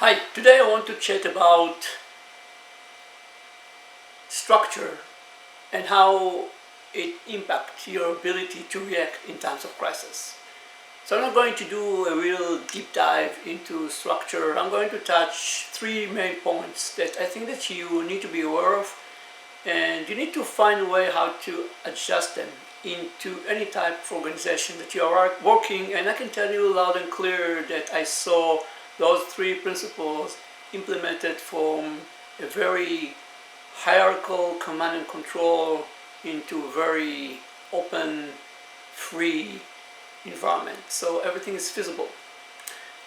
Hi, today I want to chat about structure and how it impacts your ability to react in times of crisis. So I'm not going to do a real deep dive into structure. I'm going to touch three main points that I think that you need to be aware of, and you need to find a way how to adjust them into any type of organization that you are working. And I can tell you loud and clear that I saw those three principles implemented from a very hierarchical command and control into a very open, free environment. So everything is feasible.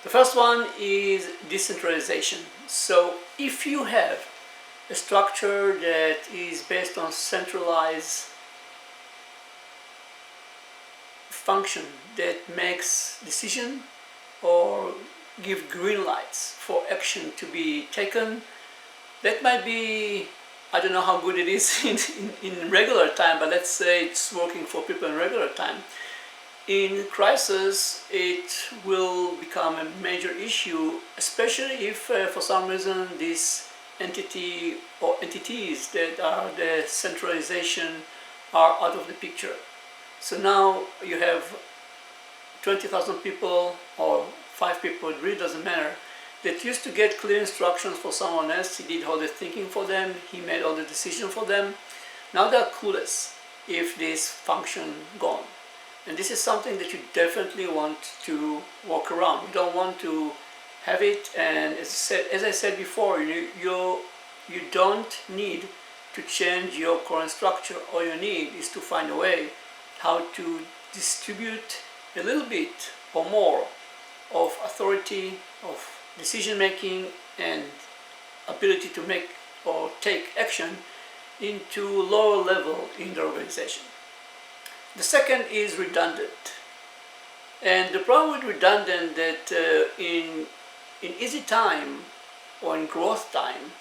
The first one is decentralization. So if you have a structure that is based on centralized function that makes decision or give green lights for action to be taken, that might be, I don't know how good it is in regular time, but let's say it's working for people in regular time. In crisis, it will become a major issue, especially if for some reason this entity or entities that are the centralization are out of the picture. So now you have 20,000 people or 5 people, it really doesn't matter, that used to get clear instructions for someone else. He did all the thinking for them, he made all the decisions for them. Now they're clueless if this function gone. And this is something that you definitely want to work around. You don't want to have it, and as I said before, you don't need to change your current structure. All you need is to find a way how to distribute a little bit or more of authority, of decision making and ability to make or take action into lower level in the organization. The second is redundant. And the problem with redundant that in easy time or in growth time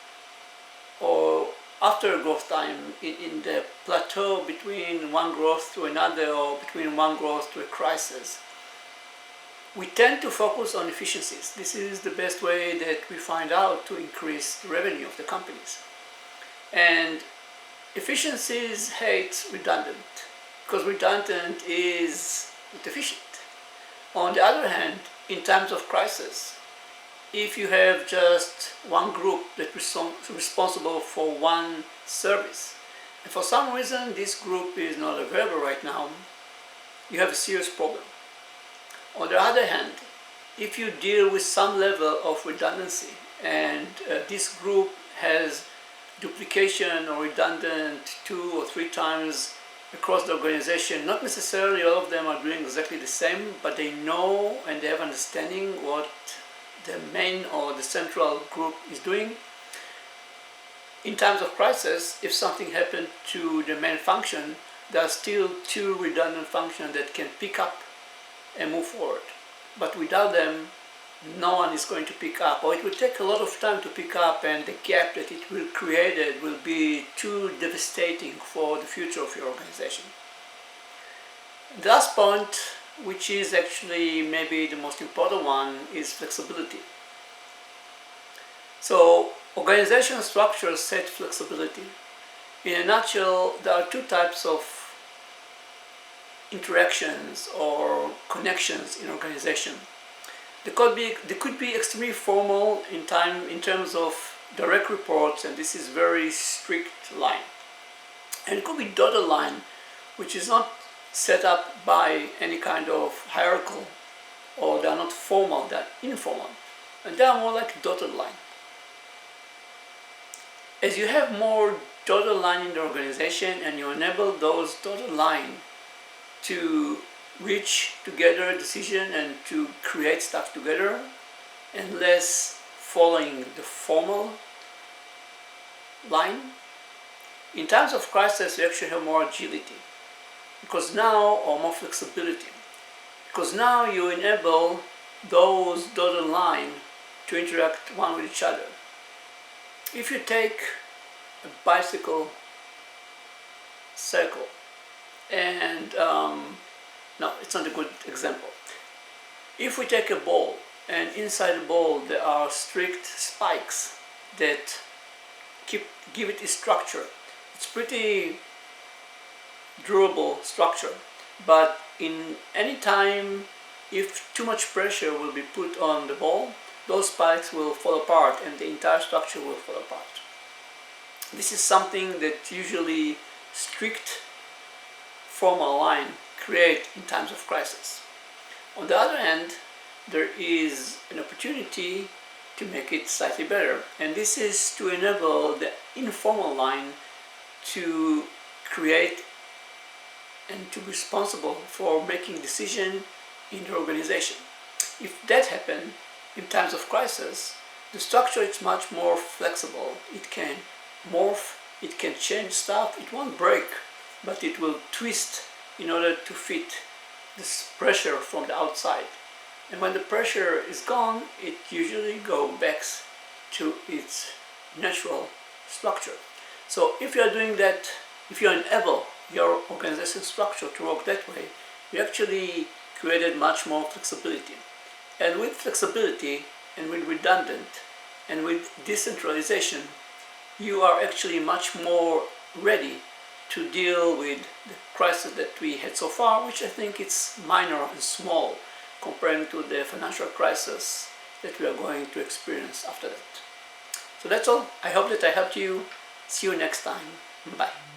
or after growth time, in the plateau between one growth to another or between one growth to a crisis, we tend to focus on efficiencies. This is the best way that we find out to increase the revenue of the companies. And efficiencies hate redundant, because redundant is not efficient. On the other hand, in times of crisis, if you have just one group that's responsible for one service, and for some reason this group is not available right now, you have a serious problem. On the other hand, if you deal with some level of redundancy and this group has duplication or redundant 2 or 3 times across the organization, not necessarily all of them are doing exactly the same, but they know and they have understanding what the main or the central group is doing. In times of crisis, if something happened to the main function, there are still 2 redundant functions that can pick up and move forward. But without them, no one is going to pick up, or it will take a lot of time to pick up, and the gap that it will create will be too devastating for the future of your organization. The last point, which is actually maybe the most important one, is flexibility. So organizational structures set flexibility. In a nutshell, there are 2 types of interactions or connections in organization. They could be extremely formal in terms of direct reports, and this is very strict line. And it could be dotted line, which is not set up by any kind of hierarchical, or they are not formal, they are informal, and they are more like dotted line. As you have more dotted line in the organization and you enable those dotted line to reach together decision and to create stuff together, and less following the formal line, in times of crisis you actually have more agility, because now, or more flexibility, because now you enable those dotted line to interact one with each other. If you take a bicycle circle, and no, it's not a good example. If we take a ball and inside the ball there are strict spikes that give it its structure. It's pretty durable structure, but in any time if too much pressure will be put on the ball, those spikes will fall apart and the entire structure will fall apart. This is something that usually strict formal line create in times of crisis. On the other hand, there is an opportunity to make it slightly better, and this is to enable the informal line to create and to be responsible for making decisions in the organization. If that happens in times of crisis, the structure is much more flexible. It can morph, it can change stuff, it won't break, but it will twist in order to fit this pressure from the outside. And when the pressure is gone, it usually goes back to its natural structure. So if you are doing that, if you enable your organization structure to work that way, you actually created much more flexibility. And with flexibility and with redundant and with decentralization, you are actually much more ready to deal with the crisis that we had so far, which I think it's minor and small compared to the financial crisis that we are going to experience after that. So that's all. I hope that I helped you. See you next time. Bye.